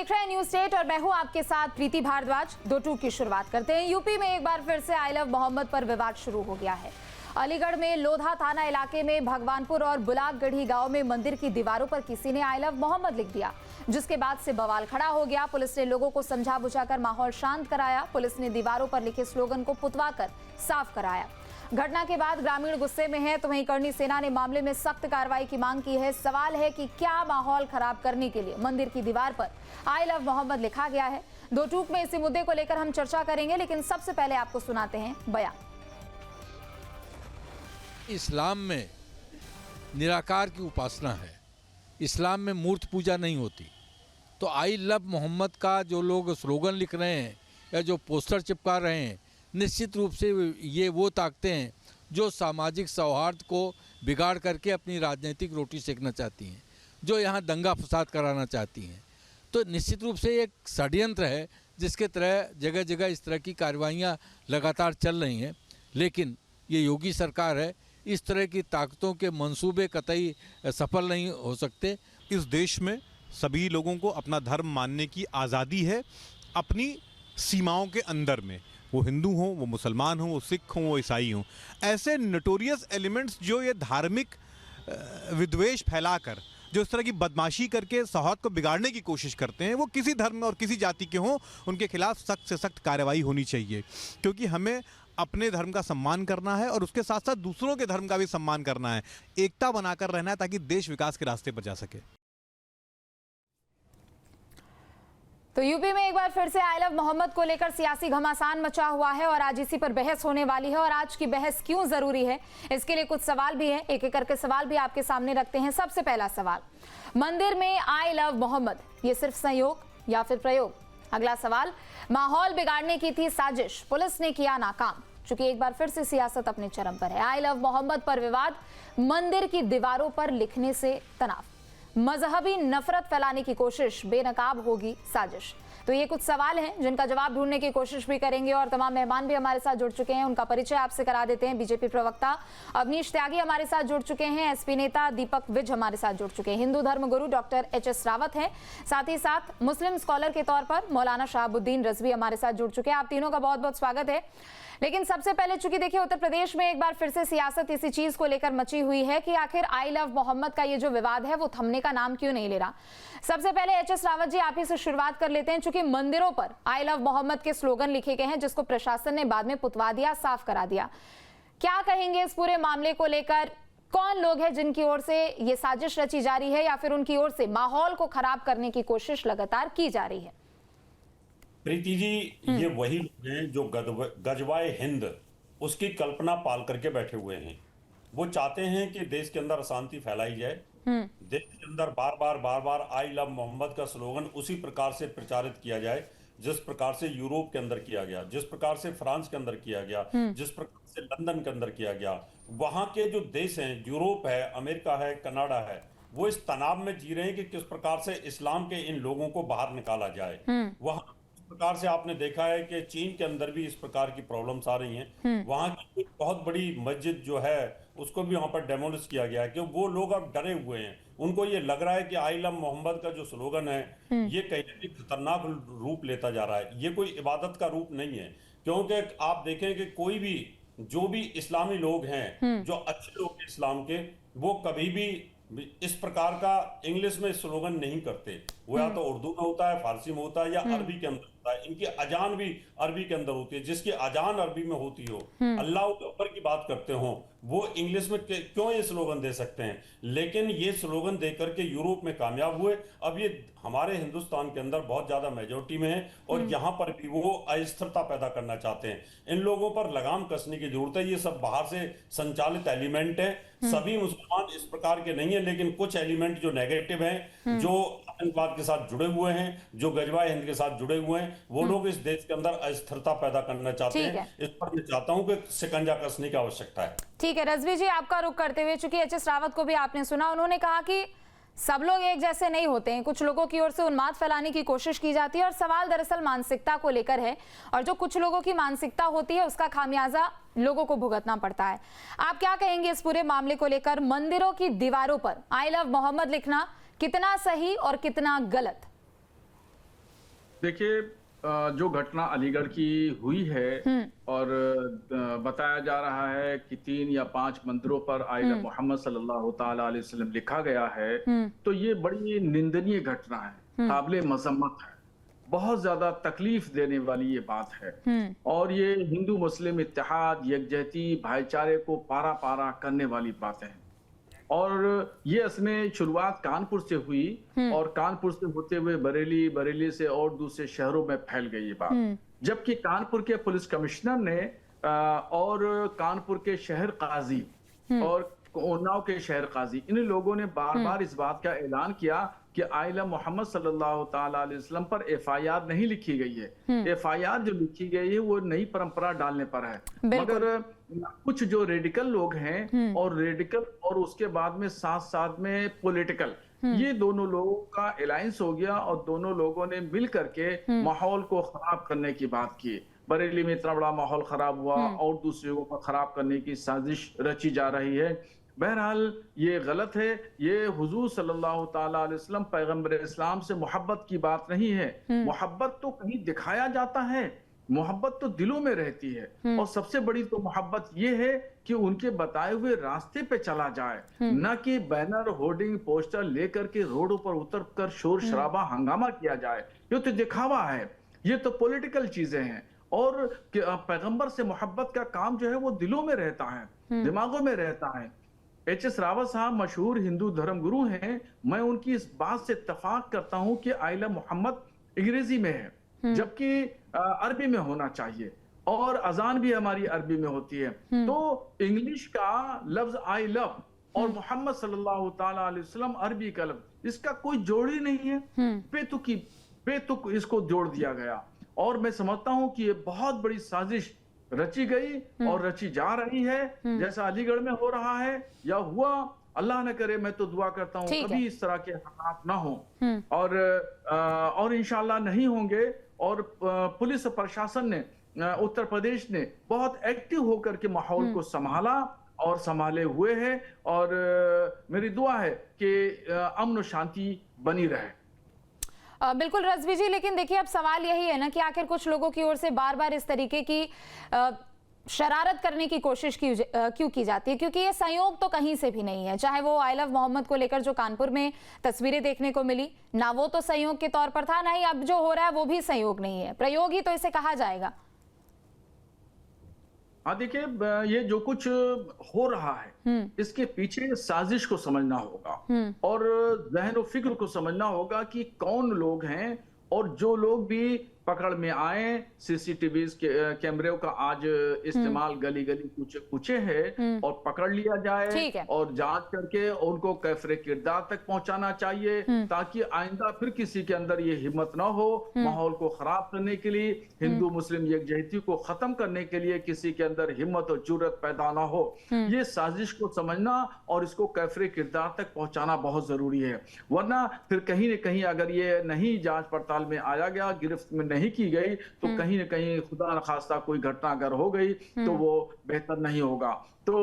देख रहे हैं न्यूज स्टेट और मैं हूं आपके साथ प्रीति भारद्वाज। दो टूक की शुरुआत करते हैं। यूपी में एक बार फिर से आई लव मोहम्मद पर विवाद शुरू हो गया है। अलीगढ़ में लोधा थाना इलाके में भगवानपुर और बुलाकगढ़ी गांव में मंदिर की दीवारों पर किसी ने आई लव मोहम्मद लिख दिया, जिसके बाद से बवाल खड़ा हो गया। पुलिस ने लोगों को समझा बुझाकर माहौल शांत कराया। पुलिस ने दीवारों पर लिखे स्लोगन को पुतवाकर साफ कराया। घटना के बाद ग्रामीण गुस्से में है तो वहीं करणी सेना ने मामले में सख्त कार्रवाई की मांग की है। सवाल है कि क्या माहौल खराब करने के लिए मंदिर की दीवार पर आई लव मोहम्मद लिखा गया है। दो टूक में इसी मुद्दे को लेकर हम चर्चा करेंगे, लेकिन सबसे पहले आपको सुनाते हैं बयान। इस्लाम में निराकार की उपासना है, इस्लाम में मूर्त पूजा नहीं होती। तो आई लव मोहम्मद का जो लोग स्लोगन लिख रहे हैं या जो पोस्टर चिपका रहे हैं, निश्चित रूप से ये वो ताकतें हैं जो सामाजिक सौहार्द को बिगाड़ करके अपनी राजनीतिक रोटी सेकना चाहती हैं, जो यहाँ दंगा फसाद कराना चाहती हैं। तो निश्चित रूप से एक षड्यंत्र है जिसके तरह जगह जगह इस तरह की कार्रवाइयाँ लगातार चल रही हैं। लेकिन ये योगी सरकार है, इस तरह की ताकतों के मंसूबे कतई सफल नहीं हो सकते। इस देश में सभी लोगों को अपना धर्म मानने की आज़ादी है, अपनी सीमाओं के अंदर में। वो हिंदू हों, वो मुसलमान हों, वो सिख हों, वो ईसाई हों। ऐसे नोटोरियस एलिमेंट्स जो ये धार्मिक विद्वेष फैलाकर, जो इस तरह की बदमाशी करके सौहार्द को बिगाड़ने की कोशिश करते हैं, वो किसी धर्म और किसी जाति के हों, उनके खिलाफ सख्त से सख्त कार्रवाई होनी चाहिए। क्योंकि हमें अपने धर्म का सम्मान करना है और उसके साथ साथ दूसरों के धर्म का भी सम्मान करना है। एकता बनाकर रहना है ताकि देश विकास के रास्ते पर जा सके। तो यूपी में एक बार फिर से आई लव मोहम्मद को लेकर सियासी घमासान मचा हुआ है और आज इसी पर बहस होने वाली है। और आज की बहस क्यों जरूरी है, इसके लिए कुछ सवाल भी हैं। एक एक करके सवाल भी आपके सामने रखते हैं। सबसे पहला सवाल, मंदिर में आई लव मोहम्मद ये सिर्फ संयोग या फिर प्रयोग? अगला सवाल, माहौल बिगाड़ने की थी साजिश, पुलिस ने किया नाकाम। चूंकि एक बार फिर से सियासत अपने चरम पर है। आई लव मोहम्मद पर विवाद, मंदिर की दीवारों पर लिखने से तनाव, मजहबी नफरत फैलाने की कोशिश, बेनकाब होगी साजिश। तो ये कुछ सवाल हैं जिनका जवाब ढूंढने की कोशिश भी करेंगे और तमाम मेहमान भी हमारे साथ जुड़ चुके हैं। उनका परिचय आपसे करा देते हैं। बीजेपी प्रवक्ता अवनीश त्यागी हमारे साथ जुड़ चुके हैं। एसपी नेता दीपक विज हमारे साथ जुड़ चुके हैं। हिंदू धर्म गुरु डॉक्टर एच.एस. रावत हैं। साथ ही साथ मुस्लिम स्कॉलर के तौर पर मौलाना शहाबुद्दीन रजवी हमारे साथ जुड़ चुके हैं। आप तीनों का बहुत बहुत स्वागत है। लेकिन सबसे पहले चूंकि देखिए उत्तर प्रदेश में एक बार फिर से सियासत इसी चीज को लेकर मची हुई है कि आखिर आई लव मोहम्मद का ये जो विवाद है वो थमने का नाम क्यों नहीं ले रहा। सबसे पहले एच.एस. रावत जी, आप ही से शुरुआत कर लेते हैं। चूंकि मंदिरों पर आई लव मोहम्मद के स्लोगन लिखे गए हैं जिसको प्रशासन ने बाद में पुतवा दिया, साफ करा दिया, क्या कहेंगे इस पूरे मामले को लेकर? कौन लोग हैं जिनकी ओर से ये साजिश रची जा रही है या फिर उनकी ओर से माहौल को खराब करने की कोशिश लगातार की जा रही है? प्रीति जी, ये वही लोग हैं जो गजवाए हिंद उसकी कल्पना पाल करके बैठे हुए हैं। वो चाहते हैं कि देश के अंदर अशांति फैलाई जाए, देश के अंदर बार बार आई लव मोहम्मद का स्लोगन उसी प्रकार से प्रचारित किया जाए जिस प्रकार से यूरोप के अंदर किया गया, जिस प्रकार से फ्रांस के अंदर किया गया, जिस प्रकार से लंदन के अंदर किया गया। वहां के जो देश हैं, यूरोप है, अमेरिका है, कनाडा है, वो इस तनाव में जी रहे हैं कि किस प्रकार से इस्लाम के इन लोगों को बाहर निकाला जाए। वहां प्रकार से आपने देखा है कि चीन के अंदर भी इस प्रकार की प्रॉब्लम्स आ रही हैं। वहां की बहुत बड़ी मस्जिद जो है उसको भी वहां पर डेमोलिश किया गया है क्योंकि वो लोग अब डरे हुए हैं। उनको ये लग रहा है कि आई लव मोहम्मद का जो स्लोगन है ये कहीं ना कहीं खतरनाक रूप लेता जा रहा है। ये कोई इबादत का रूप नहीं है, क्योंकि आप देखें कि कोई भी जो भी इस्लामी लोग हैं, जो अच्छे लोग हैं इस्लाम के, वो कभी भी इस प्रकार का इंग्लिश में स्लोगन नहीं करते। वो या तो उर्दू में होता है, फारसी में होता है या अरबी के अंदर होता है। इनकी अजान भी अरबी के अंदर होती है। जिसकी अजान अरबी में होती हो, अल्लाह अकबर की बात करते हो, वो इंग्लिश में क्यों ये स्लोगन दे सकते हैं? लेकिन ये स्लोगन दे करके यूरोप में कामयाब हुए। अब ये हमारे हिंदुस्तान के अंदर बहुत ज्यादा मेजोरिटी में है और यहाँ पर भी वो अस्थिरता पैदा करना चाहते हैं। इन लोगों पर लगाम कसने की जरूरत है। ये सब बाहर से संचालित एलिमेंट है। सभी मुसलमान इस प्रकार के नहीं है, लेकिन कुछ एलिमेंट जो नेगेटिव हैं, जो आतंकवाद के साथ जुड़े हुए हैं, जो गजवाए हिंद के साथ जुड़े हुए हैं, वो लोग इस देश के अंदर अस्थिरता पैदा करना चाहते हैं। इस पर मैं चाहता हूं कि शिकंजा कसने की आवश्यकता है। ठीक है रजवी जी, आपका रुख करते हुए, चूंकि एच.एस. रावत को भी आपने सुना, उन्होंने कहा कि सब लोग एक जैसे नहीं होते हैं, कुछ लोगों की ओर से उन्माद फैलाने की कोशिश की जाती है और सवाल दरअसल मानसिकता को लेकर है और जो कुछ लोगों की मानसिकता होती है उसका खामियाजा लोगों को भुगतना पड़ता है। आप क्या कहेंगे इस पूरे मामले को लेकर? मंदिरों की दीवारों पर आई लव मोहम्मद लिखना कितना सही और कितना गलत? देखिए, जो घटना अलीगढ़ की हुई है और बताया जा रहा है कि 3 या 5 मंदिरों पर आइला मोहम्मद सल्लल्लाहु ताला अलैहि वसल्लम लिखा गया है, तो ये बड़ी निंदनीय घटना है, काबिले मजम्मत है, बहुत ज्यादा तकलीफ देने वाली ये बात है और ये हिंदू मुस्लिम इत्तेहाद, यकजहती, भाईचारे को पारा पारा करने वाली बातें हैं। और ये इसमें शुरुआत कानपुर से हुई और कानपुर से होते हुए बरेली, बरेली से और दूसरे शहरों में फैल गई ये बात, जबकि कानपुर के पुलिस कमिश्नर ने और कानपुर के शहर काजी और उन्नाव के शहर काजी, इन लोगों ने बार बार इस बात का ऐलान किया कि आइला मोहम्मद सल्लल्लाहु ताला अलैहि वसल्लम पर एफआईआर नहीं लिखी गई है। एफआईआर जो लिखी गई है वो नई परंपरा डालने पर है, मगर कुछ जो रेडिकल लोग हैं और रेडिकल और उसके बाद में साथ साथ में पॉलिटिकल, ये दोनों लोगों का अलायंस हो गया और दोनों लोगों ने मिल करके माहौल को खराब करने की बात की। बरेली में इतना बड़ा माहौल खराब हुआ और दूसरे को खराब करने की साजिश रची जा रही है। बहरहाल ये गलत है। ये हुजूर सल्लल्लाहु ताला अलैहि वसल्लम पैगंबर इस्लाम से मोहब्बत की बात नहीं है। मोहब्बत तो कहीं दिखाया जाता है, मोहब्बत तो दिलों में रहती है और सबसे बड़ी तो मोहब्बत ये है कि उनके बताए हुए रास्ते पे चला जाए, न कि बैनर, होर्डिंग, पोस्टर लेकर के रोडों पर उतर कर शोर शराबा हंगामा किया जाए। ये तो दिखावा है, ये तो पॉलिटिकल चीजें हैं। और पैगंबर से मोहब्बत का काम जो है वो दिलों में रहता है, दिमागों में रहता है। एच.एस. रावत साहब मशहूर हिंदू धर्म गुरु हैं। मैं उनकी इस बात से इत्तेफाक करता हूं कि आइला मोहम्मद अंग्रेजी में है जबकि अरबी में होना चाहिए और अजान भी हमारी अरबी में होती है। तो इंग्लिश का लफ्ज आई लव और मोहम्मद सल्लल्लाहु ताला अलैहि वसल्लम अरबी का लफ्ज, इसका कोई जोड़ ही नहीं है। बेतुक इसको जोड़ दिया गया और मैं समझता हूं कि ये बहुत बड़ी साजिश रची गई और रची जा रही है, जैसा अलीगढ़ में हो रहा है या हुआ। अल्लाह न करे, मैं तो दुआ करता हूँ कभी इस तरह के हालात ना हो और इंशाल्लाह नहीं होंगे। और पुलिस प्रशासन ने, उत्तर प्रदेश ने बहुत एक्टिव होकर के माहौल को संभाला और संभाले हुए है और मेरी दुआ है कि अमन शांति बनी रहे। बिल्कुल रजवी जी, लेकिन देखिए अब सवाल यही है ना कि आखिर कुछ लोगों की ओर से बार बार इस तरीके की शरारत करने की कोशिश क्यों की जाती है, क्योंकि ये संयोग तो कहीं से भी नहीं है। चाहे वो आई लव मोहम्मद को लेकर जो कानपुर में तस्वीरें देखने को मिली, ना वो तो संयोग के तौर पर था, ना ही अब जो हो रहा है वो भी संयोग नहीं है, प्रयोग ही तो इसे कहा जाएगा। हाँ देखिए, ये जो कुछ हो रहा है इसके पीछे साजिश को समझना होगा और जहन और फिक्र को समझना होगा कि कौन लोग हैं और जो लोग भी पकड़ में आए। सीसीटीवी कैमरे का आज इस्तेमाल गली गली कुछ कुछ है और पकड़ लिया जाए और जांच करके उनको कैफरे किरदार तक पहुंचाना चाहिए ताकि आइंदा फिर किसी के अंदर ये हिम्मत ना हो माहौल को खराब करने के लिए, हिंदू मुस्लिम यकजहती को खत्म करने के लिए किसी के अंदर हिम्मत और जुर्रत पैदा ना हो। ये साजिश को समझना और इसको कैफरे किरदार तक पहुंचाना बहुत जरूरी है, वरना फिर कहीं न कहीं अगर ये नहीं जांच पड़ताल में आया गया, गिरफ्त में नहीं की गई, तो कहीं न कहीं खुदा न खास्ता कोई घटना अगर हो गई तो वो बेहतर नहीं होगा। तो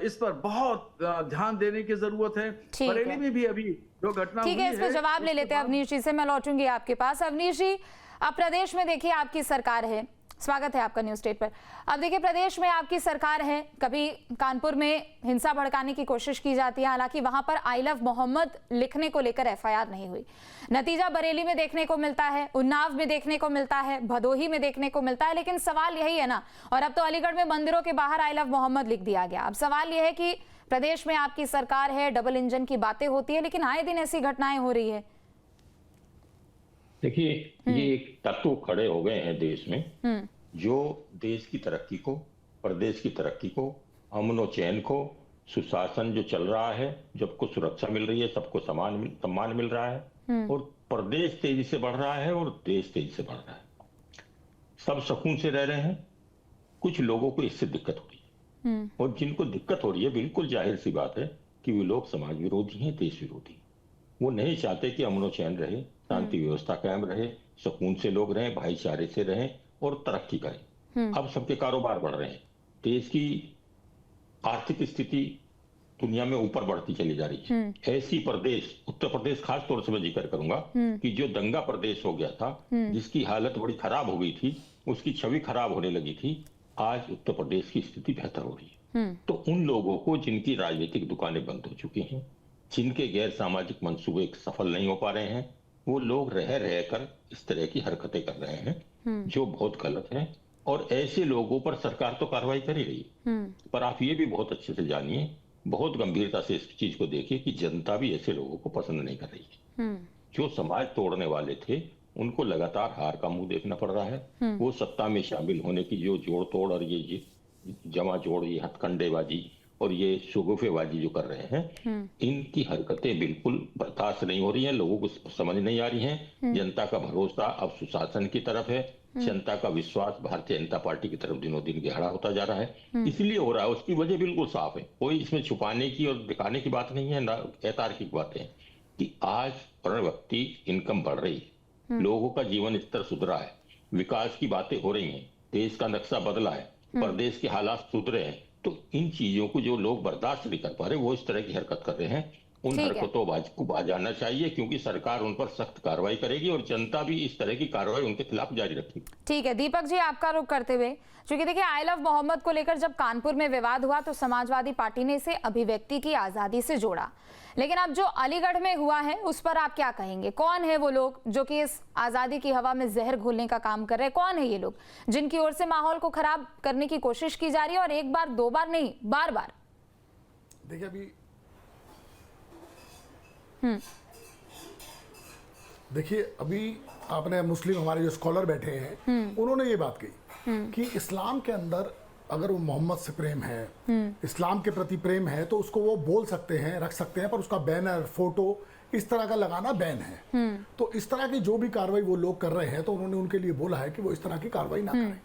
इस पर बहुत ध्यान देने की जरूरत है। बरेली में भी अभी जो घटना हुई है, इस पर जवाब ले लेते हैं अवनीश जी से। मैं लौटूंगी आपके पास। अवनीश जी, अब प्रदेश में देखिए आपकी सरकार है, स्वागत है आपका न्यूज स्टेट पर। अब देखिए प्रदेश में आपकी सरकार है, कभी कानपुर में हिंसा भड़काने की कोशिश की जाती है, हालांकि वहां पर आई लव मोहम्मद लिखने को लेकर एफआईआर नहीं हुई। नतीजा बरेली में देखने को मिलता है, उन्नाव में देखने को मिलता है, भदोही में देखने को मिलता है। लेकिन सवाल यही है ना, और अब तो अलीगढ़ में मंदिरों के बाहर आई लव मोहम्मद लिख दिया गया। अब सवाल यह है कि प्रदेश में आपकी सरकार है, डबल इंजन की बातें होती है, लेकिन आए दिन ऐसी घटनाएं हो रही है। देखिए, ये एक तत्व खड़े हो गए हैं देश में जो देश की तरक्की को, प्रदेश की तरक्की को, अमन चैन को, सुशासन जो चल रहा है, सबको सुरक्षा मिल रही है, सबको सम्मान मिल रहा है और प्रदेश तेजी से बढ़ रहा है और देश तेजी से बढ़ रहा है। सब सुकून से रह रहे हैं। कुछ लोगों को इससे दिक्कत हो रही है और जिनको दिक्कत हो रही है, बिल्कुल जाहिर सी बात है कि वे लोग समाज विरोधी हैं, देश विरोधी। वो नहीं चाहते कि अमन चैन रहे, शांति व्यवस्था कायम रहे, सुकून से लोग रहें, भाईचारे से रहें और तरक्की करें। अब सबके कारोबार बढ़ रहे हैं, देश की आर्थिक स्थिति दुनिया में ऊपर बढ़ती चली जा रही है। ऐसी प्रदेश, उत्तर प्रदेश खास तौर से मैं जिक्र करूंगा कि जो दंगा प्रदेश हो गया था, जिसकी हालत बड़ी खराब हो गई थी, उसकी छवि खराब होने लगी थी, आज उत्तर प्रदेश की स्थिति बेहतर हो रही है। तो उन लोगों को जिनकी राजनीतिक दुकानें बंद हो चुकी हैं, जिनके गैर सामाजिक मंसूबे सफल नहीं हो पा रहे हैं, वो लोग रह कर इस तरह की हरकतें कर रहे हैं जो बहुत गलत है। और ऐसे लोगों पर सरकार तो कार्रवाई कर ही रही है, पर आप ये भी बहुत अच्छे से जानिए, बहुत गंभीरता से इस चीज को देखिए कि जनता भी ऐसे लोगों को पसंद नहीं कर रही है। जो समाज तोड़ने वाले थे उनको लगातार हार का मुंह देखना पड़ रहा है। वो सत्ता में शामिल होने की जो जोड़ तोड़ और ये जमा जोड़, ये हथकंडेबाजी और ये शगुफेबाजी जो कर रहे हैं, इनकी हरकतें बिल्कुल बर्दाश्त नहीं हो रही हैं। लोगों को समझ नहीं आ रही हैं। जनता का भरोसा अब सुशासन की तरफ है, जनता का विश्वास भारतीय जनता पार्टी की तरफ दिनों दिन गहरा होता जा रहा है। इसलिए हो रहा है, उसकी वजह बिल्कुल साफ है, कोई इसमें छुपाने की और दिखाने की बात नहीं है, ना अतार्किक बातें हैं कि आज हर व्यक्ति इनकम बढ़ रही है, लोगों का जीवन स्तर सुधरा है, विकास की बातें हो रही हैं, देश का नक्शा बदला है, प्रदेश के हालात सुधरे हैं। तो इन चीजों को जो लोग बर्दाश्त नहीं कर पा रहे, वो इस तरह की हरकत कर रहे हैं। उन हरकतों को बाज आना चाहिए, क्योंकि सरकार उन पर सख्त कार्रवाई करेगी और जनता भी इस तरह की कार्रवाई उनके खिलाफ जारी रखेगी। ठीक है दीपक जी, आपका रुख करते हुए, क्योंकि देखिए आई लव मोहम्मद को लेकर जब कानपुर में विवाद हुआ तो समाजवादी पार्टी ने इसे अभिव्यक्ति की आजादी से जोड़ा, लेकिन अब जो अलीगढ़ में हुआ है उस पर आप क्या कहेंगे? कौन है वो लोग जो कि इस आजादी की हवा में जहर घोलने का काम कर रहे हैं? कौन है ये लोग जिनकी ओर से माहौल को खराब करने की कोशिश की जा रही है, और एक बार दो बार नहीं, बार बार? देखिए अभी देखिए अभी आपने मुस्लिम हमारे जो स्कॉलर बैठे हैं उन्होंने ये बात कही कि इस्लाम के अंदर अगर वो मोहम्मद से प्रेम है, इस्लाम के प्रति प्रेम है, तो उसको वो बोल सकते हैं, रख सकते हैं, पर उसका बैनर, फोटो इस तरह का लगाना बैन है। तो इस तरह की जो भी कार्रवाई वो लोग कर रहे हैं, तो उन्होंने उनके लिए बोला है कि वो इस तरह की कार्रवाई ना करें।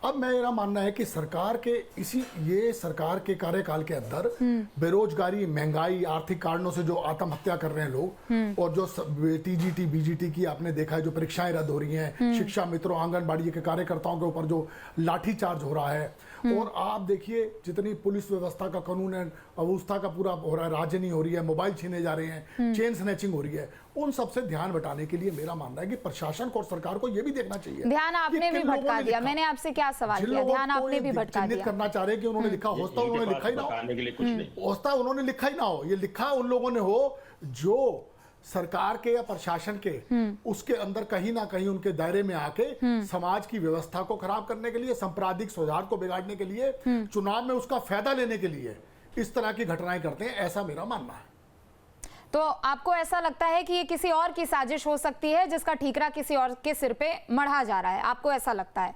अब मेरा मानना है कि सरकार के ये सरकार के कार्यकाल के अंदर बेरोजगारी, महंगाई, आर्थिक कारणों से जो आत्महत्या कर रहे हैं लोग, और जो टीजीटी, बीजीटी की आपने देखा है जो परीक्षाएं रद्द हो रही हैं, शिक्षा मित्रों, आंगनबाड़ी के कार्यकर्ताओं के ऊपर जो लाठीचार्ज हो रहा है, और आप देखिए जितनी पुलिस व्यवस्था का कानून है, अवस्था का पूरा हो रहा है, राजनी हो रही है, मोबाइल छीने जा रहे हैं, चेन स्नैचिंग हो रही है, उन सब से ध्यान बटाने के लिए मेरा मानना है कि प्रशासन को और सरकार को यह भी देखना चाहिए। ध्यान आपने भी भटका दिया, मैंने आपसे क्या सवाल किया, ध्यान आपने भी भटका दिया। करना चाह रहे कि उन्होंने लिखा होता, उन्होंने लिखा ही ना हो, होता उन्होंने लिखा ही ना हो, ये लिखा उन लोगों ने हो जो सरकार के या प्रशासन के उसके अंदर कहीं ना कहीं उनके दायरे में आके समाज की व्यवस्था को खराब करने के लिए, सांप्रदायिक सौहार्द को बिगाड़ने के लिए, चुनाव में उसका फायदा लेने के लिए इस तरह की घटनाएं करते हैं, ऐसा मेरा मानना है। तो आपको ऐसा लगता है कि ये किसी और की साजिश हो सकती है जिसका ठीकरा किसी और के सिर पे मढ़ा जा रहा है, आपको ऐसा लगता है?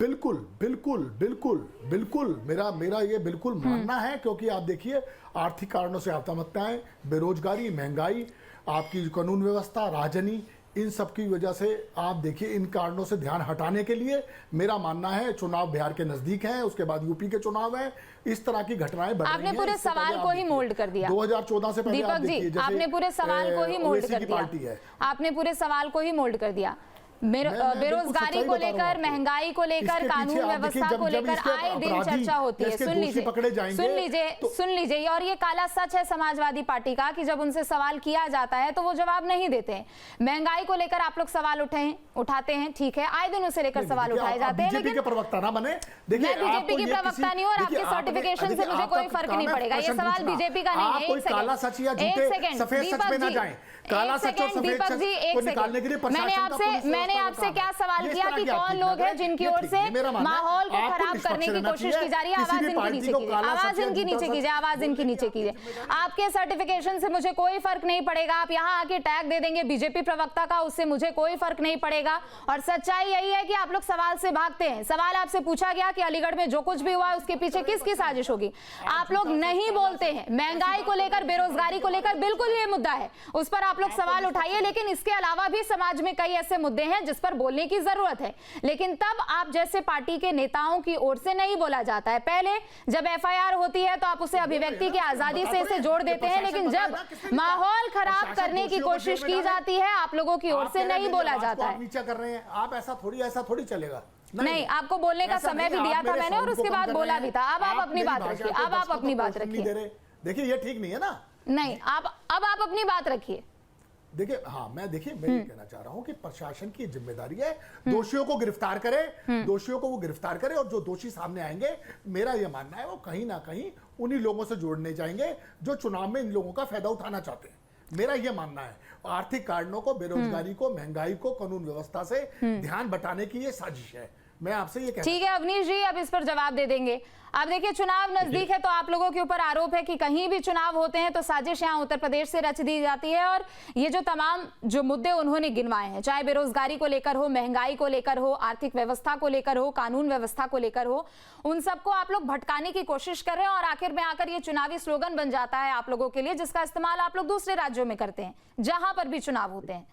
बिल्कुल बिल्कुल बिल्कुल बिल्कुल मेरा ये बिल्कुल मानना है, क्योंकि आप देखिए आर्थिक कारणों से आत्महत्याएं, बेरोजगारी, महंगाई, आपकी कानून व्यवस्था, राजनी, इन सब की वजह से आप देखिए इन कारणों से ध्यान हटाने के लिए मेरा मानना है, चुनाव बिहार के नजदीक हैं, उसके बाद यूपी के चुनाव है, इस तरह की घटनाएं बढ़ रही हैं। आपने पूरे सवाल को ही मोल्ड कर दिया 2014 से पहले। दीपक जी, आपने पूरे सवाल को ही मोल्ड कर दिया, आपने पूरे सवाल को ही मोल्ड कर दिया। बेरोजगारी को लेकर, महंगाई को लेकर, कानून व्यवस्था को लेकर आए दिन चर्चा होती है। सुन लीजिए, और ये काला सच है समाजवादी पार्टी का कि जब उनसे सवाल किया जाता है तो वो जवाब नहीं देते हैं। महंगाई को लेकर आप लोग सवाल उठाते हैं, ठीक है, आए दिन उसे लेकर सवाल उठाए जाते हैं, लेकिन प्रवक्ता ना बने। मैं बीजेपी की प्रवक्ता नहीं हूँ और आपके सर्टिफिकेशन से मुझे कोई फर्क नहीं पड़ेगा। ये सवाल बीजेपी का नहीं है। एक सेकंड दीपक जी, एक सेकंड, मैंने आपसे क्या सवाल किया कि कौन लोग हैं जिनकी ओर से माहौल को खराब करने की कोशिश की जा रही है? आवाज इनकी नीचे कीजिए, आवाज इनकी नीचे कीजिए, आवाज इनकी नीचे कीजिए। आपके सर्टिफिकेशन से मुझे कोई फर्क नहीं पड़ेगा, आप यहाँ आके टैग दे देंगे बीजेपी प्रवक्ता का, उससे मुझे कोई फर्क नहीं पड़ेगा। और सच्चाई यही है कि आप लोग सवाल से भागते हैं। सवाल आपसे पूछा गया कि अलीगढ़ में जो कुछ भी हुआ उसके पीछे किसकी साजिश होगी, आप लोग नहीं बोलते हैं। महंगाई को लेकर, बेरोजगारी को लेकर बिल्कुल ये मुद्दा है, उस पर आप लोग सवाल उठाइए, लेकिन इसके अलावा भी समाज में कई ऐसे मुद्दे हैं जिस पर बोलने की जरूरत है, लेकिन तब आप जैसे पार्टी के नेताओं की ओर से नहीं बोला जाता है। पहले जब एफआईआर होती है तो आप उसे अभिव्यक्ति की आजादी से इसे जोड़ देते हैं, लेकिन जब माहौल खराब करने की कोशिश की जाती है आप लोगों की ओर से नहीं बोला जाता है। नीचा कर रहे हैं आप, ऐसा थोड़ी चलेगा। नहीं, आपको बोलने का ऐसा समय नहीं, भी दिया आप था मेरे मैंने और साउंड को उसके कम बाद कर बोला रहे भी हैं। था। अब आप अपनी मेरी बात भाषा रखिए, को, अब आप प्रश्न अपनी को बात क्वेश्चन नहीं रखिए। दे रहे। देखिए ये ठीक नहीं है ना। नहीं, अब आप अपनी बात रखिए। देखिए हाँ, मैं ये कहना चाह रहा हूं कि प्रशासन की जिम्मेदारी है दोषियों को गिरफ्तार करे, दोषियों को वो गिरफ्तार करे, और जो दोषी सामने आएंगे, मेरा ये मानना है वो कहीं ना कहीं उन्हीं लोगों से जोड़ने जाएंगे जो चुनाव में इन लोगों का फायदा उठाना चाहते हैं। मेरा ये मानना है आर्थिक कारणों को, बेरोजगारी को, महंगाई को, कानून व्यवस्था से ध्यान बटाने की ये साजिश है। मैं आपसे ये ठीक है अवनीश जी, अब इस पर जवाब दे देंगे। अब देखिए चुनाव नजदीक है तो आप लोगों के ऊपर आरोप है कि कहीं भी चुनाव होते हैं तो साजिश यहाँ उत्तर प्रदेश से रच दी जाती है, और ये जो तमाम जो मुद्दे उन्होंने गिनवाए हैं, चाहे बेरोजगारी को लेकर हो, महंगाई को लेकर हो, आर्थिक व्यवस्था को लेकर हो, कानून व्यवस्था को लेकर हो, उन सबको आप लोग भटकाने की कोशिश कर रहे हैं, और आखिर में आकर ये चुनावी स्लोगन बन जाता है आप लोगों के लिए, जिसका इस्तेमाल आप लोग दूसरे राज्यों में करते हैं जहां पर भी चुनाव होते हैं।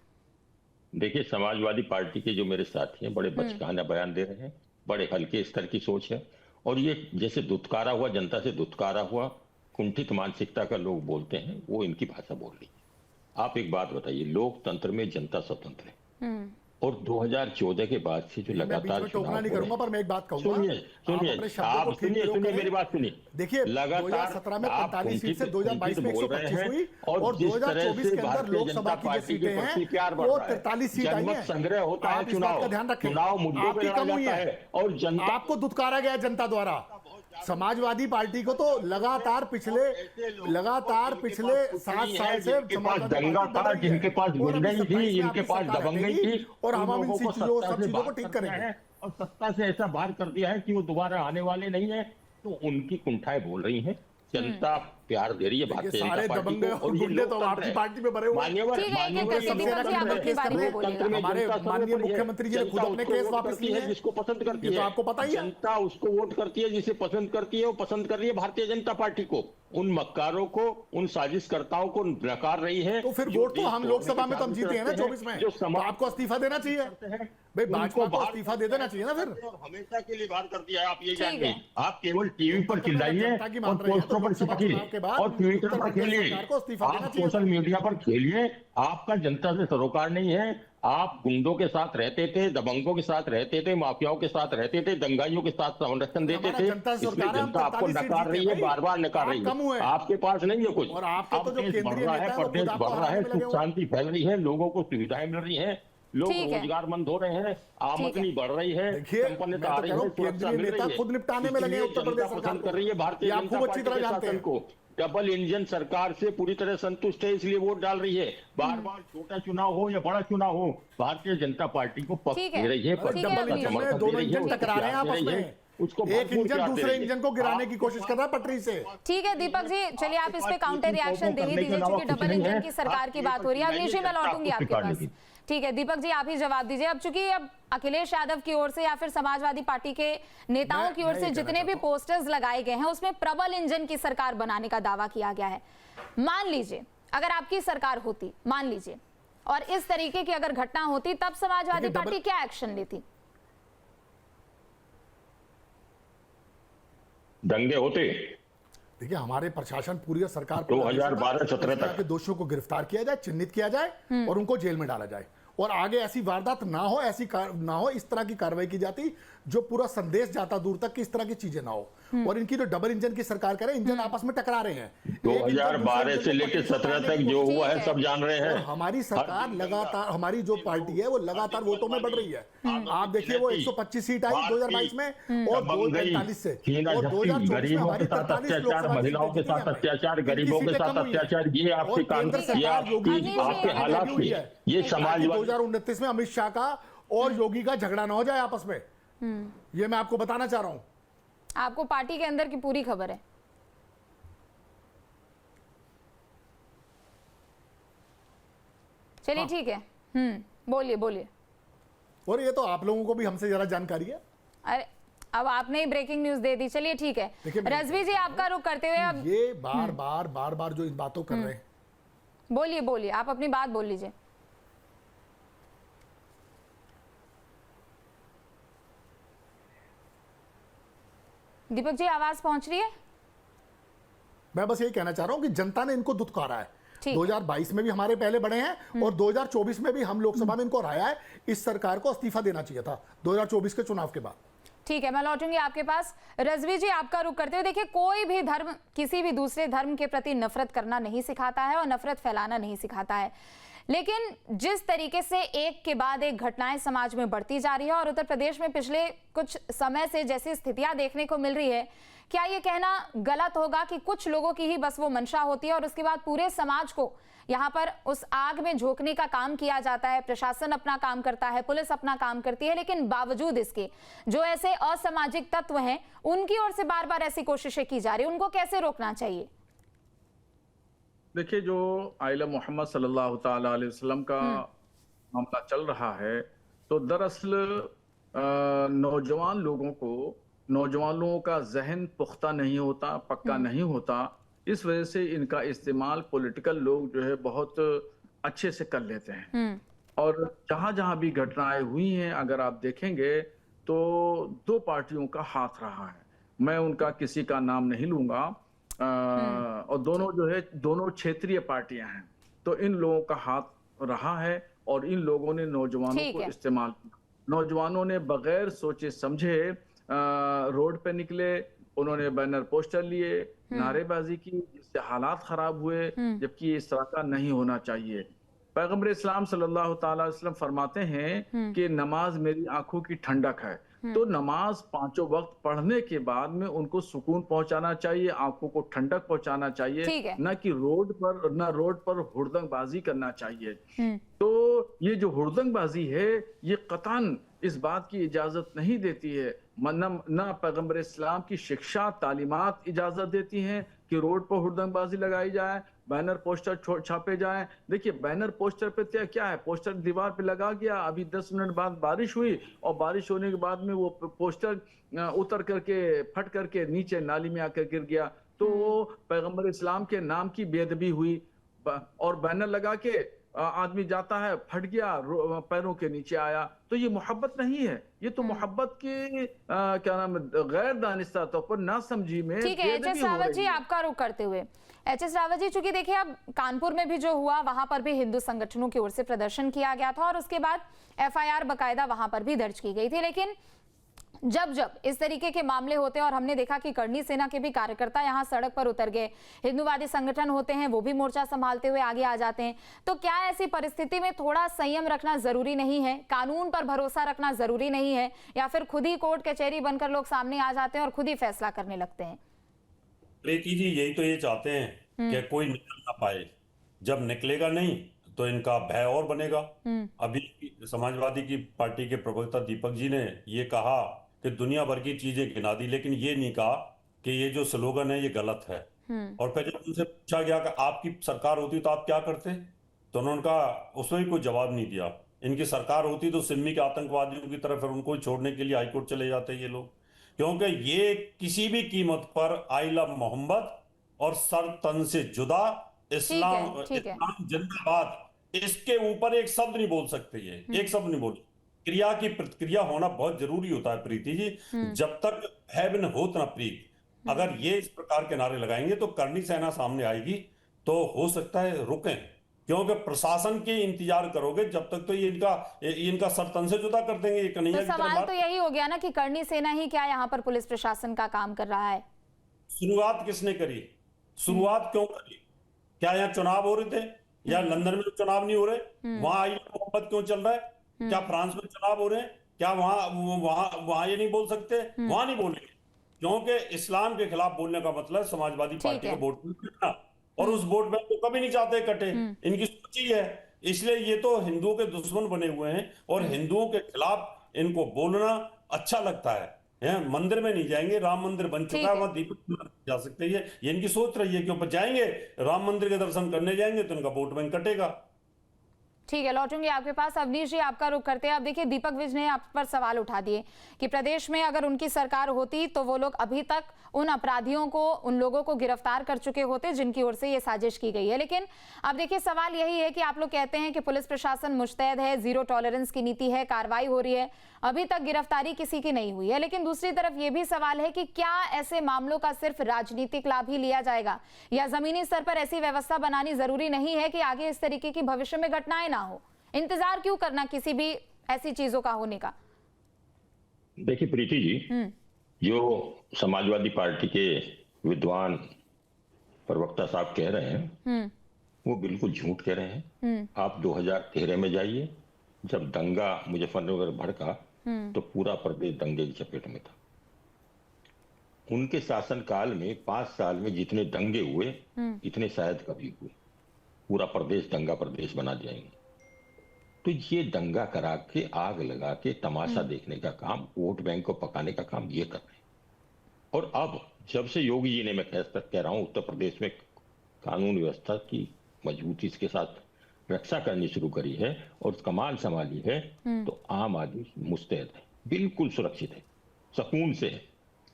देखिए, समाजवादी पार्टी के जो मेरे साथी हैं बड़े बचकाना बयान दे रहे हैं, बड़े हल्के स्तर की सोच है, और ये जैसे दुत्कारा हुआ, जनता से दुत्कारा हुआ, कुंठित मानसिकता का लोग बोलते हैं, वो इनकी भाषा बोल रही है। आप एक बात बताइए, लोकतंत्र में जनता स्वतंत्र है, और 2014 के बाद से जो लगातार टोकना नहीं करूंगा, पर मैं एक बात कहूंगा। सुनिए मेरी बात सुनिए। देखिए 2017 में 45 सीट से 2022 में 125 हुई, और 2024 के अंदर लोकसभा की जो सीटें हैं वो 43 सीट आई हैं। संग्रह होता है, चुनाव ध्यान रखें, चुनाव मुद्दों पे कम हुई लड़ा है, जाता है, और जनता आपको दुत्कारा गया जनता द्वारा। समाजवादी पार्टी को तो लगातार पिछले 7 साल से जिनके पास दंगा था, जिनके पास गुंडई थी, जिनके पास दबंगई थी, और हम इन लोगों को सब चीजों को ठीक सत्ता से करेंगे। बाहर और सत्ता से ऐसा बाहर कर दिया है कि वो दोबारा आने वाले नहीं है, तो उनकी कुंठाएं बोल रही हैं। जनता प्यार दे रही है भारतीय जनता सारे पार्टी दबंगे को, और गुंडे तो आपकी पार्टी में भरे हुए हैं। मान्यवर ठीक है, मान्यवर एक-एक करके दीपक जी आप अपनी बारी में बोलिएगा। हमारे माननीय मुख्यमंत्री जी ने खुद अपने केस वापस लिए हैं, जिसको पसंद करती ये है, तो आपको पता ही है। जनता उसको वोट करती है जिसे पसंद करती है, वो पसंद कर रही है भारतीय जनता पार्टी को। उन मक्कारों को, उन साजिशकर्ताओं को नकार रही है। तो फिर वोट तो हम लोकसभा में तो हम जीते हैं ना 24 में, तो आपको इस्तीफा देना चाहिए भाई, भाजपा को इस्तीफा दे देना चाहिए ना फिर। हमेशा के लिए बाहर कर दिया है, आप ये ठीक जानिए। है। आप केवल टीवी पर चिल्लाइए और पोस्टरों पर चिपकिए और ट्विटर पर खेलिए, आप सोशल मीडिया पर खेलिए। आपका जनता से सरोकार नहीं है। आप गुंडों के साथ रहते थे, दबंगों के साथ रहते थे, माफियाओं के साथ रहते थे, दंगाइयों के साथ संरक्षण देते थे। इसलिए जनता आपको नकार रही है, बार बार नकार रही है। आपके पास नहीं है कुछ। और आपके अब तो जो देश बढ़ केंद्रीय रहा नेता है, है वो प्रदेश खुद आपको बढ़ रहा है, हराने में लगे सुख हुए हैं। शांति फैल रही है, लोगों को सुविधाएं मिल रही है, लोग ठीक है। रोजगारमंद हो रहे हैं, आमदनी बढ़ रही है, देखिए, संपन्नता मैं आ तो रही कह रहा है, हूं, सुरक्षा केंद्रीय मिल नेता रही है। खुद निपटाने में लगे हैं उत्तर इसलिए प्रदेश जनता सरकार पसंद को। कर रही है भारतीय ये जनता आपको अच्छी पार्टी तरह के जानते शासन हैं। को। डबल इंजन सरकार से पूरी तरह संतुष्ट है, इसलिए वोट डाल रही है। बार बार छोटा चुनाव हो या बड़ा चुनाव हो, भारतीय जनता पार्टी को पक्ष ठीक है। दे रही है, ठीक है, डबल इंजन में दोनों इंजन टकरा रहे हैं आपस में, उसको एक इंजन दूसरे इंजन को गिराने की कोशिश कर रहा है पटरी से। ठीक है दीपक जी, चलिए आप इस पे काउंटर रिएक्शन दे ही दीजिए, क्योंकि डबल इंजन की सरकार की बात हो रही है। अवनीश जी मैं लौटूंगी आपके पास। ठीक है दीपक जी, आप ही जवाब दीजिए। अब चूंकि अब अखिलेश यादव की ओर से या फिर समाजवादी पार्टी के नेताओं की ओर से जितने भी पोस्टर्स लगाए गए हैं उसमें प्रबल इंजन की सरकार बनाने का दावा किया गया है। मान लीजिए अगर आपकी सरकार होती, मान लीजिए, और इस तरीके की अगर घटना होती, तब समाजवादी पार्टी क्या एक्शन लेती? दंगे होते। देखिए हमारे प्रशासन पूरी सरकार 2012-17 तक के दोषियों को गिरफ्तार किया जाए, चिन्हित किया जाए और उनको जेल में डाला जाए, और आगे ऐसी वारदात ना हो, ना हो, इस तरह की कार्रवाई की जाती जो पूरा संदेश जाता दूर तक कि इस तरह की चीजें ना हो। और इनकी जो डबल इंजन की सरकार करे, इंजन आपस में टकरा रहे हैं। 2012 से लेकर 17 तक जो हुआ है सब जान रहे हैं। हमारी सरकार लगातार, हमारी जो पार्टी है वो लगातार वोटों में बढ़ रही है। आप देखिए वो 125 सीट आई 2022 में और 243 से, और 2024 में हमारी 43 लोकसभा महिलाओं के साथ अत्याचार, गरीबों के साथ अत्याचार, ये आपके कानून, ये आपके हालात की, ये समाज 2029 में अमित शाह का और योगी का झगड़ा ना हो जाए आपस में, ये मैं आपको बताना चाह रहा हूं। आपको पार्टी के अंदर की पूरी खबर है। चलिए ठीक है, बोलिए बोलिए। और ये तो आप लोगों को भी हमसे जरा जानकारी है। अरे अब आपने ही ब्रेकिंग न्यूज दे दी। चलिए ठीक है, रजवी जी आपका रुख करते हुए अब ये बार बार जो इन बातों कर रहे हैं, बोलिए बोलिए, आप अपनी बात बोल लीजिए। दीपक जी आवाज पहुंच रही है? मैं बस यही कहना चाह रहा हूं कि जनता ने इनको दुत्कारा है। ठीक। 2022 में भी हमारे पहले बढ़े हैं और 2024 में भी हम लोकसभा में इनको हराया है। इस सरकार को इस्तीफा देना चाहिए था 2024 के चुनाव के बाद। ठीक है, मैं लौटूंगी आपके पास। रजवी जी, आपका रुख करते हुए, देखिए कोई भी धर्म किसी भी दूसरे धर्म के प्रति नफरत करना नहीं सिखाता है और नफरत फैलाना नहीं सिखाता है, लेकिन जिस तरीके से एक के बाद एक घटनाएं समाज में बढ़ती जा रही है और उत्तर प्रदेश में पिछले कुछ समय से जैसी स्थितियां देखने को मिल रही है, क्या ये कहना गलत होगा कि कुछ लोगों की ही बस वो मंशा होती है और उसके बाद पूरे समाज को यहाँ पर उस आग में झोंकने का काम किया जाता है? प्रशासन अपना काम करता है, पुलिस अपना काम करती है, लेकिन बावजूद इसके जो ऐसे असामाजिक तत्व हैं उनकी ओर से बार बार ऐसी कोशिशें की जा रही है, उनको कैसे रोकना चाहिए? देखिए, जो आइला मोहम्मद सल्लल्लाहु ताला अलैहि वसल्लम का मामला चल रहा है, तो दरअसल नौजवानों का जहन पुख्ता नहीं होता, पक्का नहीं होता। इस वजह से इनका इस्तेमाल पॉलिटिकल लोग जो है बहुत अच्छे से कर लेते हैं। और जहां जहां भी घटनाएं हुई हैं, अगर आप देखेंगे तो दो पार्टियों का हाथ रहा है। मैं उनका किसी का नाम नहीं लूंगा, और दोनों जो है दोनों क्षेत्रीय पार्टियां हैं, तो इन लोगों का हाथ रहा है और इन लोगों ने नौजवानों को इस्तेमाल किया। नौजवानों ने बगैर सोचे समझे रोड पे निकले, उन्होंने बैनर पोस्टर लिए, नारेबाजी की, जिससे हालात खराब हुए, जबकि इस तरह का नहीं होना चाहिए। पैगंबर इस्लाम सल्लल्लाहु ताला अलैहि वसल्लम फरमाते हैं कि नमाज मेरी आंखों की ठंडक है। तो नमाज पांचों वक्त पढ़ने के बाद में उनको सुकून पहुंचाना चाहिए, आंखों को ठंडक पहुंचाना चाहिए, न कि रोड पर हुड़दंगबाजी करना चाहिए। तो ये जो हुड़दंगबाजी है, ये कतन इस बात की इजाजत नहीं देती है, न पैगंबर इस्लाम की शिक्षा तालीमात इजाजत देती हैं कि रोड पर हुड़दंगबाजी लगाई जाए, बैनर पोस्टर छापे जाएं। देखिए, बैनर पोस्टर पे क्या है, पोस्टर दीवार पे लगा गया, अभी 10 मिनट बाद बारिश हुई और बारिश होने के बाद में वो पोस्टर उतर करके फट करके नीचे नाली में आकर गिर गया, तो पैगंबर इस्लाम के नाम की बेअदबी हुई। और बैनर लगा के आदमी जाता है, फट गया, पैरों के नीचे आया, तो ये मोहब्बत नहीं है। ये तो मोहब्बत की क्या नाम है, गैर दानिस्ता तौर पर नासमझी में। ठीक है, एच.एस. रावत जी, आपका रुख करते हुए, एच.एस. रावत जी, चूंकि देखिए अब कानपुर में भी जो हुआ, वहां पर भी हिंदू संगठनों की ओर से प्रदर्शन किया गया था और उसके बाद FIR बकायदा वहां पर भी दर्ज की गई थी, लेकिन जब इस तरीके के मामले होते हैं और हमने देखा कि करनी सेना के भी कार्यकर्ता यहां सड़क पर उतर गए, हिंदूवादी संगठन होते हैं वो भी मोर्चा संभालते हुए आगे आ जाते हैं, तो क्या ऐसी परिस्थिति में थोड़ा संयम रखना जरूरी नहीं है? कानून पर भरोसा रखना जरूरी नहीं है? या फिर खुद ही कोर्ट कचहरी बनकर लोग सामने आ जाते हैं और खुद ही फैसला करने लगते हैं? प्रीति जी, यही तो ये चाहते हैं कि कोई निकल ना पाए। जब निकलेगा नहीं तो इनका भय और बनेगा। अभी समाजवादी की पार्टी के प्रवक्ता दीपक जी ने ये कहा कि दुनिया भर की चीजें गिना दी, लेकिन ये नहीं कहा कि ये जो स्लोगन है ये गलत है। और फिर जब उनसे पूछा गया कि आपकी सरकार होती तो आप क्या करते, तो उन्होंने कहा, उसमें भी कोई जवाब नहीं दिया। इनकी सरकार होती तो सिमी के आतंकवादियों की तरफ फिर उनको छोड़ने के लिए हाईकोर्ट चले जाते ये लोग, क्योंकि ये किसी भी कीमत पर आई लव मोहम्मद और सर तन से जुदा इस्लाम जिंदाबाद, इसके ऊपर एक शब्द नहीं बोल सकते। ये एक शब्द नहीं बोल। क्रिया की प्रतिक्रिया होना बहुत जरूरी होता है प्रीति जी। जब तक है बिन होत ना प्रीत, अगर ये इस प्रकार के नारे लगाएंगे तो करनी सेना सामने आएगी, तो हो सकता है रुकें, क्योंकि प्रशासन के इंतजार करोगे जब तक तो ये इनका सर तन से जुदा कर देंगे। ये कन्हैया तो सवाल तो यही हो गया ना कि करनी सेना ही क्या यहाँ पर पुलिस प्रशासन का काम कर रहा है? शुरुआत किसने करी, शुरुआत क्यों करी? क्या यहाँ चुनाव हो रहे थे या लंदन में चुनाव नहीं हो रहे? वहां आई मोहब्बत क्यों चल रहा है? क्या फ्रांस में चुनाव हो रहे हैं? क्या वहां ये नहीं बोल सकते? वहां नहीं बोलेंगे, क्योंकि इस्लाम के खिलाफ बोलने का मतलब समाजवादी पार्टी के वोट बैंक कटना, और उस वोट बैंक को कभी नहीं चाहते कटे। इनकी सोच ही है। इसलिए ये तो हिंदुओं के दुश्मन बने हुए हैं और हिंदुओं के खिलाफ इनको बोलना अच्छा लगता है। मंदिर में नहीं जाएंगे, राम मंदिर बन चुका है, वहां दीपक जा सकते हैं। ये इनकी सोच रही है कि ऊपर जाएंगे, राम मंदिर के दर्शन करने जाएंगे तो इनका वोट बैंक कटेगा। ठीक है, लौटूंगी आपके पास। अवनीश जी, आपका रुख करते हैं। अब देखिए, दीपक विज ने आप पर सवाल उठा दिए कि प्रदेश में अगर उनकी सरकार होती तो वो लोग अभी तक उन अपराधियों को, उन लोगों को गिरफ्तार कर चुके होते जिनकी ओर से ये साजिश की गई है। लेकिन अब देखिए, सवाल यही है कि आप लोग कहते हैं कि पुलिस प्रशासन मुस्तैद है, जीरो टॉलरेंस की नीति है, कार्रवाई हो रही है, अभी तक गिरफ्तारी किसी की नहीं हुई है। लेकिन दूसरी तरफ ये भी सवाल है कि क्या ऐसे मामलों का सिर्फ राजनीतिक लाभ ही लिया जाएगा, या जमीनी स्तर पर ऐसी व्यवस्था बनानी जरूरी नहीं है कि आगे इस तरीके की भविष्य में घटनाएं ना हो? इंतजार क्यों करना किसी भी ऐसी चीजों का होने का? देखिए प्रीति जी, जो समाजवादी पार्टी के विद्वान प्रवक्ता साहब कह रहे हैं वो बिल्कुल झूठ कह रहे हैं। आप 2013 में जाइए, जब दंगा मुजफ्फरनगर भड़का तो पूरा प्रदेश दंगे की चपेट में था। उनके शासनकाल में 5 साल में जितने दंगे हुए इतने शायद कभी हुए। पूरा प्रदेश दंगा प्रदेश बना जाएंगे। तो ये दंगा करा के, आग लगा के तमाशा देखने का काम, वोट बैंक को पकाने का काम ये कर रहे हैं। और अब जब से योगी जी ने, मैं कह रहा हूं, उत्तर प्रदेश में कानून व्यवस्था की मजबूती के साथ रक्षा करनी शुरू करी है और कमान संभाली है, तो आम आदमी मुस्तैद है, बिल्कुल सुरक्षित है, सुकून से है।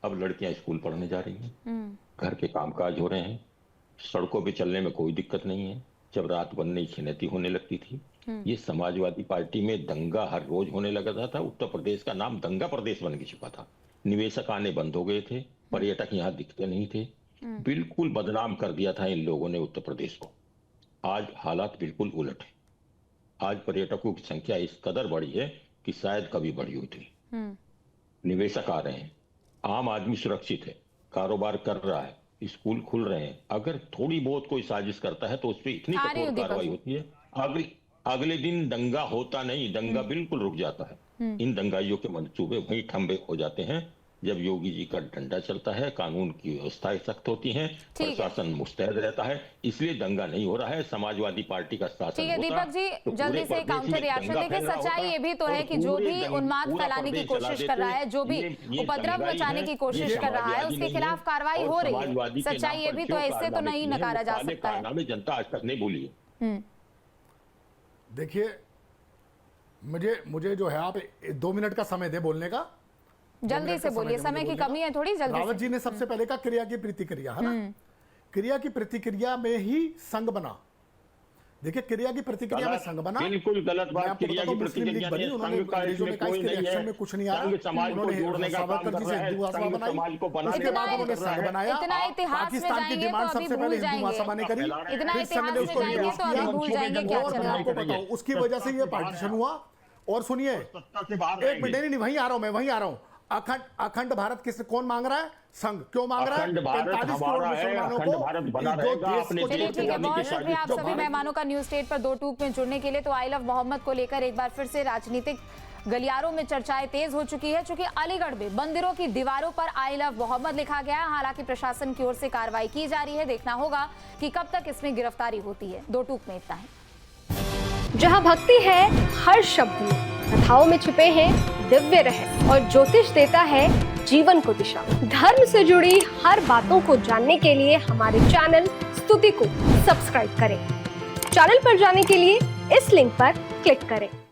अब लड़कियां स्कूल पढ़ने जा रही हैं, घर के कामकाज हो रहे हैं, सड़कों पे चलने में कोई दिक्कत नहीं है। जब रात बनने की छिनैती होने लगती थी, ये समाजवादी पार्टी में दंगा हर रोज होने लगा था। उत्तर प्रदेश का नाम दंगा प्रदेश बन के चुका था। निवेशक आने बंद हो गए थे, पर्यटक यहाँ दिखते नहीं थे, बिल्कुल बदनाम कर दिया था इन लोगों ने उत्तर प्रदेश को। आज हालात बिल्कुल उलट है। आज पर्यटकों की संख्या इस कदर बढ़ी है कि शायद कभी बढ़ी हुई थी। निवेशक आ रहे हैं, आम आदमी सुरक्षित है, कारोबार कर रहा है, स्कूल खुल रहे हैं। अगर थोड़ी बहुत कोई साजिश करता है तो उस पर इतनी कठोर कार्रवाई होती है, अगले दिन दंगा होता नहीं, दंगा बिल्कुल रुक जाता है। इन दंगाइयों के मंसूबे वहीं ठंबे हो जाते हैं जब योगी जी का डंडा चलता है, कानून की व्यवस्थाएं सख्त होती हैं, प्रशासन मुस्तैद रहता है, इसलिए दंगा नहीं हो रहा है। समाजवादी पार्टी का शासन ठीक है दीपक जी, तो जल्दी से काउंटर रिएक्शन देखिए। सच्चाई ये भी तो है कि जो भी उन्माद फैलाने की कोशिश कर रहा है, जो भी उपद्रव मचाने की कोशिश कर रहा है, उसके खिलाफ कार्रवाई हो रही है। सच्चाई ये भी तो है, इससे तो नहीं नकारा जा सकता है। जनता आज तक नहीं भूली है। देखिए, मुझे जो है, आप 2 मिनट का समय दे बोलने का, जल्दी से बोलिए, समय की कमी है थोड़ी, जल्दी। रावत जी ने सबसे पहले कहा क्रिया की प्रतिक्रिया, है ना? क्रिया की प्रतिक्रिया में ही संघ बना। देखिए, क्रिया की प्रतिक्रिया में संघ बना, बिल्कुल गलत बात। क्रिया की प्रतिक्रिया बनी, उन्होंने अंग्रेजों में कहा इसके रिएक्शन में कुछ नहीं आया, समाज को जोड़ने का काम कर रहा है, समाज को बनाने उसके बाद उन्होंने संघ बनाया। इतना इतिहास में पाकिस्तान की जाएंगे डिमांड तो अभी सबसे पहले भूल हिंदू महासभा ने करी, इतना फिर संघ ने इतिहास उसको में जाएंगे तो अभी भूल जाएंगे क्या और चल मैं रहा आपको है। बताऊं, उसकी वजह से ये पार्टीशन हुआ। और सुनिए, एक मिनट, नहीं, वहीं आ रहा हूं। अखंड भारत किस कौन मांग रहा है? संघ। क्यों मांग रहा है? 45 करोड़ मुसलमानों को। चलिए ठीक है, बहुत शुक्रिया आप सभी मेहमानों का न्यूज स्टेट पर 2 टूक में जुड़ने के लिए। तो आई लव मोहम्मद को लेकर एक बार फिर से राजनीतिक गलियारों में चर्चाएं तेज हो चुकी है, चूंकि अलीगढ़ में मंदिरों की दीवारों पर आई लव मोहम्मद लिखा गया है। हालांकि प्रशासन की ओर से कार्रवाई की जा रही है, देखना होगा कि कब तक इसमें गिरफ्तारी होती है। 2 टूक में इतना है। जहां भक्ति है हर शब्द में, कथाओं में छुपे हैं दिव्य रहस्य और ज्योतिष देता है जीवन को दिशा। धर्म से जुड़ी हर बातों को जानने के लिए हमारे चैनल स्तुति को सब्सक्राइब करें। चैनल पर जाने के लिए इस लिंक पर क्लिक करें।